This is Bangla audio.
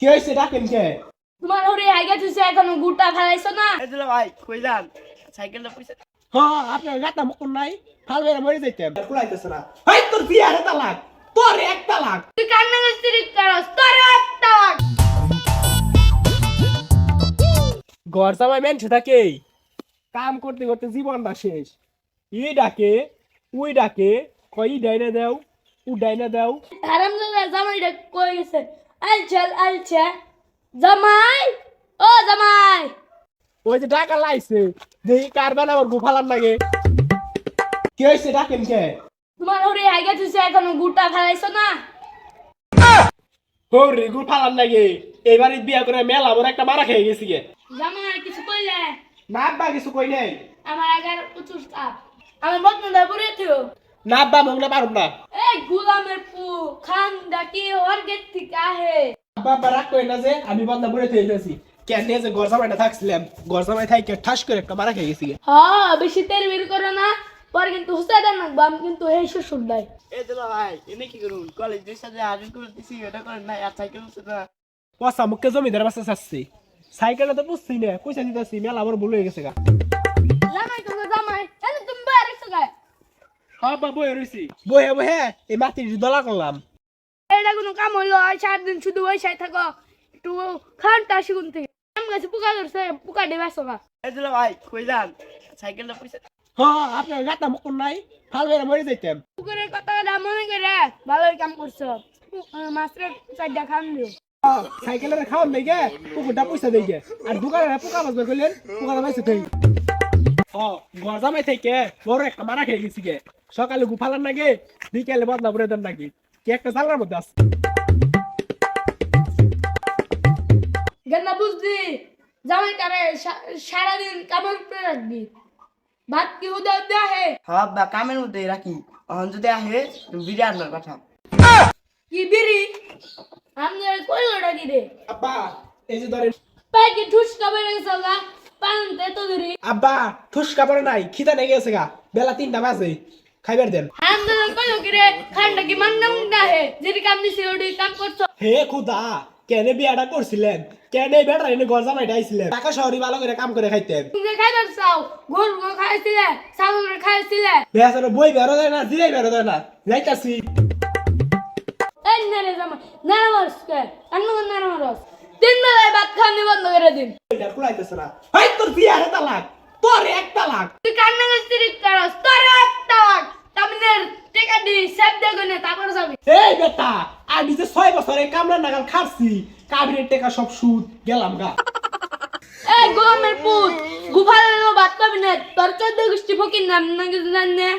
কি হইছে ডাকেন কে? তোমার ওরে আইগা তুই এখনো গুটা ফেলাইছো না? এই দিল ভাই কই যান সাইকেলটা পয়সা হ্যাঁ আপনার গাতা মুকুন নাই ফাল বেরা মরে যাইতেন কুলাইতেছ না হাই তোর বিয়ারে তালাক তোর এক তালাক তুই কান্না মিস্ত্রি করস তোর একটা লাগ। ঘর জামাই মেনছে থাকে কাম করতে করতে জীবনটা শেষ ই ডাকে উই ডাকে কই ডাইনা দাও উ ডাইনা দাও হারামজাদা জামাইটা কই গেছে? আলছে জামাই ও জামাই ওই যে টাকা লাইছে দেখি কার বানাবার গুফালার লাগে কি হইছে ডাকেন কে? তোমার ওরে আইগা তুই এখনো গুটা ফেলাইছো না? হৌরে গুফালার লাগে এবারে বিয়া করে মেলা বড় একটা মারা খেয়ে গেছি গে জামাই কিছু কইলে না আব্বা কিছু কই নাই আমার আগার উঁচু চাপ আমার বদনা পুরে থিও। না আব্বা মংলা পারুম না এই গুলামের পু খান ডাকি ওর গেট থেকে আহে। আব্বা আব্বা রাগ কই না যে আমি বন্ধা পড়ে থেইতেছি কেন যে ঘর জামাইটা থাকছিলাম ঘর জামাই থাইকে ঠাস করে একটা মারা খেয়ে গেছি গে হ্যাঁ বেশি তেল বের করো না পর কিন্তু হুসাই দেন না আমি কিন্তু এই শ্বশুর দেয়। এই দিল ভাই এনে কি করুন কলেজের সাথে আয়োজন করে দিছি এটা করেন না আর সাইকেল উঠছে না পয়সা মুখে জমিদার বাসা চাচ্ছি সাইকেলটা তো বুঝছি না পয়সা দিতেছি মেলা আবার ভুল হয়ে গেছে গা জামাই তোকে জামাই এনে তুমি বাইরে এসো গায়। হ্যাঁ বা বয়ে রইছি বহে বহে এই মাটির দলা করলাম এটা কোনো কাম হইলো আর 4 দিন শুধু বসে থাকো একটু খানটা শিখুন থেকে আম গাছে পোকা ধরছে পোকা দেবে আসো গা। এই দিল ভাই কই যান সাইকেলটা পয়সা হ্যাঁ আপনার গাতা মুকুন নাই ফাল বেরা মরে যাইতেন পুকুরের কথা মনে করে ভালোই কাম করছো মাছের চারটা খান দিও। সাইকেলের খাওয়ান নাই গে পুকুরটা পয়সা দেই গে আর দোকানে পোকা বাজবার করলেন পোকা পাইছে তুই ও ঘর জামাই থেকে বড় একটা মারা খেয়ে গেছি গে সকালে গুফালার নাগে বিকেলে বদনা পরে দেন নাকি কি একটা জানলার মধ্যে আছে গেন্দা বুঝলি জামাই কারে সারাদিন কামের উপরে রাখবি ভাত কি উদা দেয়া হে হ্যাঁ বা কামের মধ্যে রাখি এখন যদি আহে বিড়ি আনবার কথা কি বিড়ি আমি কই ওটা কি রে আব্বা এই যে ধরেন পাইকে ঠুস কাবে গেছে গা পানতে তো ধরি আব্বা থুসকা পড়ে নাই খিদা নেই গেছে গা বেলা 3টা বাজে খাইবার দেন আমরা কইলো কি রে খানটা কি মান্নাম না হে যেটি কাম দিছে ওটি কাম করছো। হে খুদা কেন বিয়াটা করছিলেন কেন বেটা এনে ঘর জামাইটা আইছিলেন টাকা শহরে ভালো করে কাম করে খাইতেন তুমি খাইবার চাও গোল গোল খাইছিলে সাগর খাইছিলে বেহাসার বই বেরো দেয় না জিরাই বেরো দেয় না যাইতাছি এই নারে জামা নারে মারসকে অন্য নারে মারস 3 বেলায় ভাত খাওয়া বন্ধ করে দিন। এটা কুলাইতেছ না হাই তোর বিয়ারে তালাক তোর এক তালাক তুই কান্না মিস্ত্রি করস তোর একটা লাগ তামিনের টাকা দি সব দেখনে তারপর যাবি। এই বেটা আমি যে 6 বছরে কামরা নাগাল খাচ্ছি কাবিনের টাকা সব সুদ গেলাম গা এই গোমের পুত গুফালের ভাত খাবি না তোর 14 গোষ্ঠী ফকির নাম না কিছু জানে।